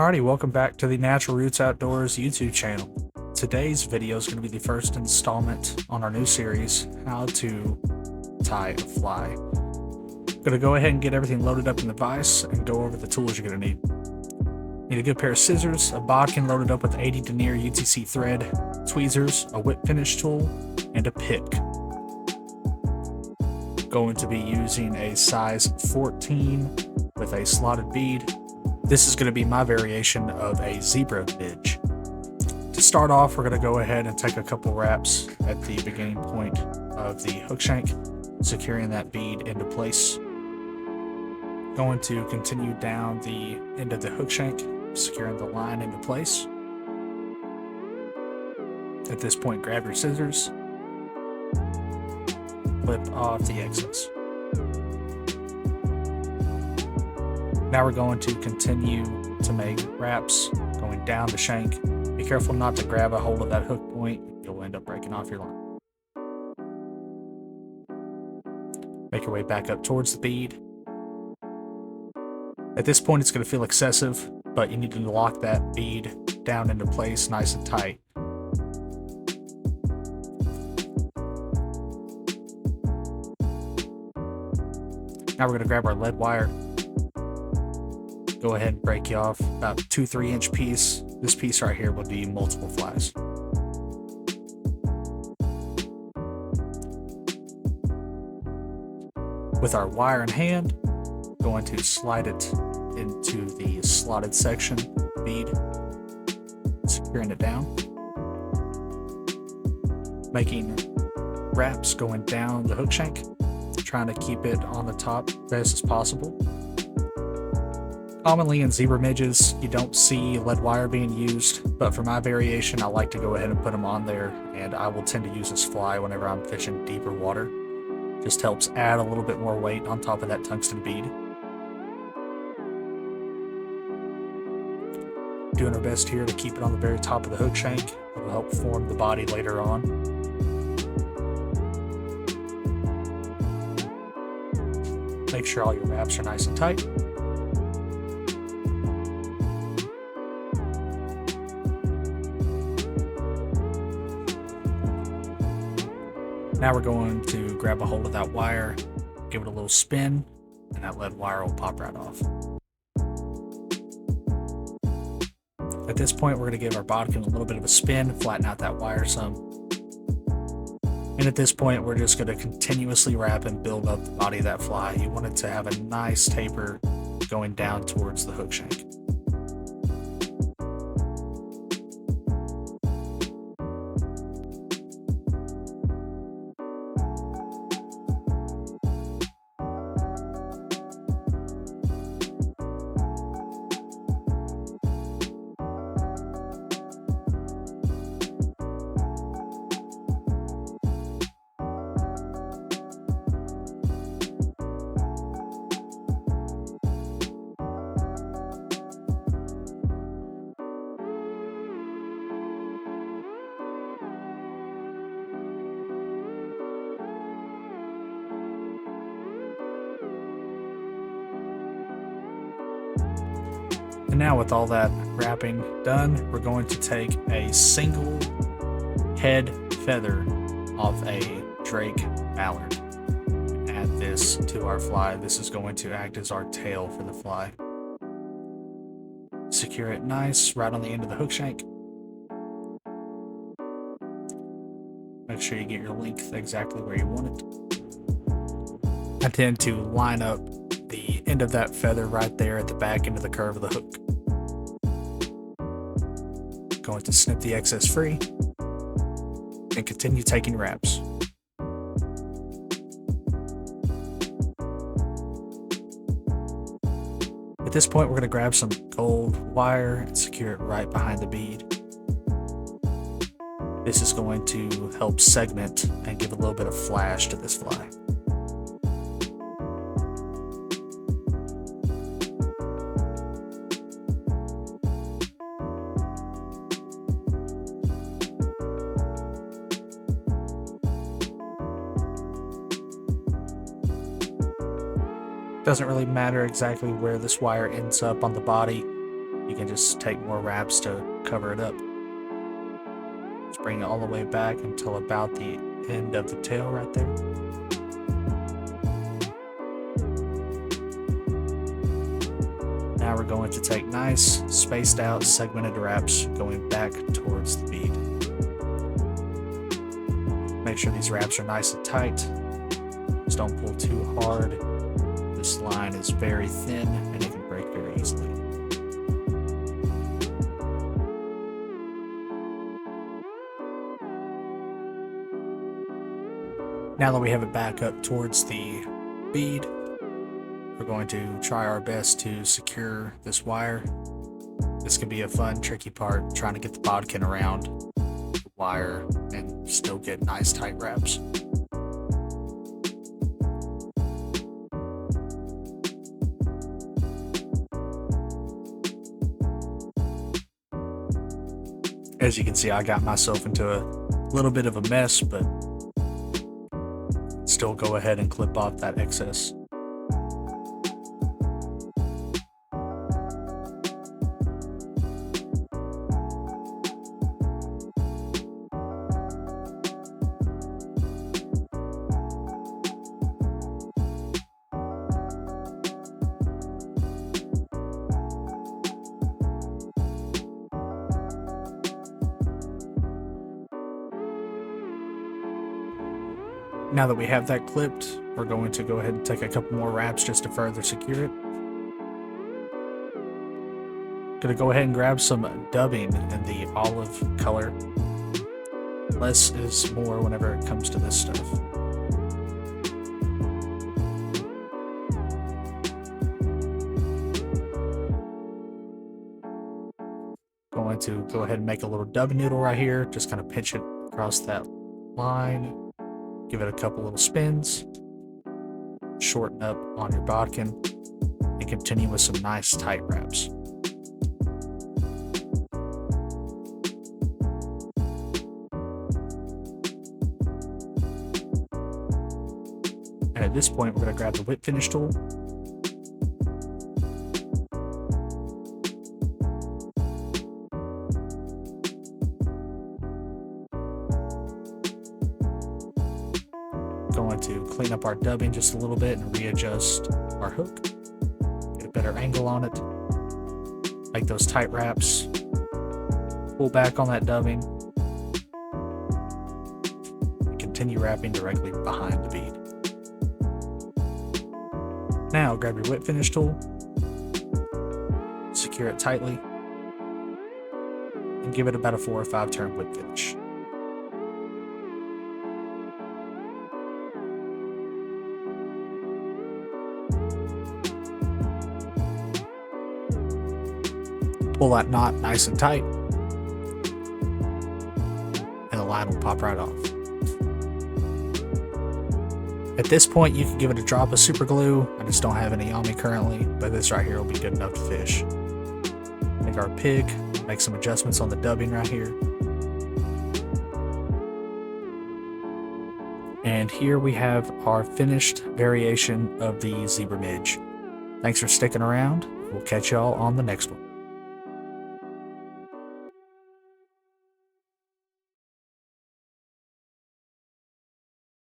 Alrighty, welcome back to the Natural Roots Outdoors YouTube channel. Today's video is going to be the first installment on our new series, How to Tie a Fly. I'm going to go ahead and get everything loaded up in the vise and go over the tools you're going to need. Need a good pair of scissors, a bodkin loaded up with 80 denier UTC thread, tweezers, a whip finish tool, and a pick. Going to be using a size 14 with a slotted bead. This is going to be my variation of a Zebra Midge. To start off, we're going to go ahead and take a couple wraps at the beginning point of the hook shank, securing that bead into place. Going to continue down the end of the hook shank, securing the line into place. At this point, grab your scissors, clip off the excess. Now we're going to continue to make wraps going down the shank. Be careful not to grab a hold of that hook point. You'll end up breaking off your line. Make your way back up towards the bead. At this point, it's going to feel excessive, but you need to lock that bead down into place nice and tight. Now we're going to grab our lead wire. Go ahead and break you off about 2-3 inch piece. This piece right here will be multiple flies. With our wire in hand, going to slide it into the slotted section bead, securing it down, making wraps going down the hook shank, trying to keep it on the top best as possible. Commonly in Zebra Midges, you don't see lead wire being used, but for my variation, I like to go ahead and put them on there, and I will tend to use this fly whenever I'm fishing deeper water. Just helps add a little bit more weight on top of that tungsten bead. Doing our best here to keep it on the very top of the hook shank. It will help form the body later on. Make sure all your wraps are nice and tight. Now we're going to grab a hold of that wire, give it a little spin, and that lead wire will pop right off. At this point, we're going to give our bodkin a little bit of a spin, flatten out that wire some. And at this point, we're just going to continuously wrap and build up the body of that fly. You want it to have a nice taper going down towards the hook shank. And now with all that wrapping done, we're going to take a single head feather off a Drake mallard. Add this to our fly. This is going to act as our tail for the fly. Secure it nice right on the end of the hook shank. Make sure you get your length exactly where you want it. I tend to line up the end of that feather right there at the back end of the curve of the hook. Going to snip the excess free and continue taking wraps. At this point, we're going to grab some gold wire and secure it right behind the bead. This is going to help segment and give a little bit of flash to this fly. Doesn't really matter exactly where this wire ends up on the body. you can just take more wraps to cover it up. Just bring it all the way back until about the end of the tail right there. Now we're going to take nice, spaced out, segmented wraps going back towards the bead. Make sure these wraps are nice and tight. Just don't pull too hard. This line is very thin and it can break very easily. Now that we have it back up towards the bead, we're going to try our best to secure this wire. This can be a fun, tricky part, trying to get the bodkin around the wire and still get nice tight wraps. As you can see, I got myself into a little bit of a mess, but still go ahead and clip off that excess. Now that we have that clipped, we're going to go ahead and take a couple more wraps just to further secure it. Gonna go ahead and grab some dubbing in the olive color. Less is more whenever it comes to this stuff. Going to go ahead and make a little dubbing noodle right here. Just kind of pinch it across that line. Give it a couple little spins, shorten up on your bodkin, and continue with some nice tight wraps. And at this point, we're going to grab the whip finish tool. Going to clean up our dubbing just a little bit and readjust our hook. Get a better angle on it. Make those tight wraps. Pull back on that dubbing. And continue wrapping directly behind the bead. Now grab your whip finish tool. Secure it tightly. And give it about a 4 or 5 turn whip finish. Pull that knot nice and tight, and the line will pop right off. At this point, you can give it a drop of super glue. I just don't have any on me currently, but this right here will be good enough to fish. Take our pig, make some adjustments on the dubbing right here. And here we have our finished variation of the Zebra Midge. Thanks for sticking around. We'll catch y'all on the next one.